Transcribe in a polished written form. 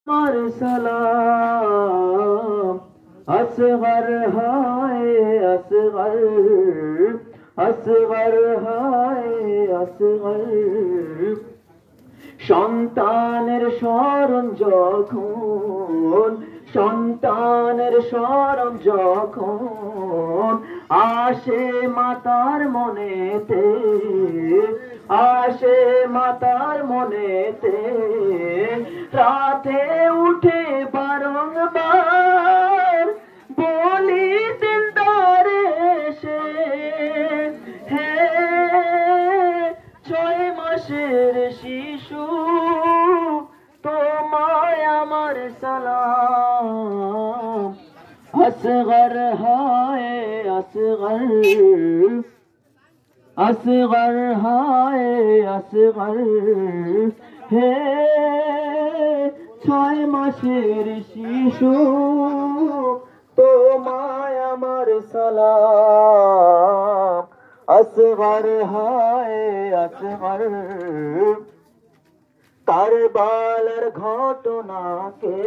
আমার সালাম আসগর হায় আসগর আসগর হায় আসগর সন্তানের শরণ যখন সন্তানের শরণ যখন আসে মাতার মনেতে আসে মাতার মনেতে রাতে উঠে বারংবার বলি দিলদারে সে হে 6 মাসের শিশু তোমায় আমার সালাম আসগর হায় আসগর আসগর হায় আসগর হে 6 মাসের শিশু তোমায় আমার সালাম আসগর হায় আসগর কারবালার ঘটনাকে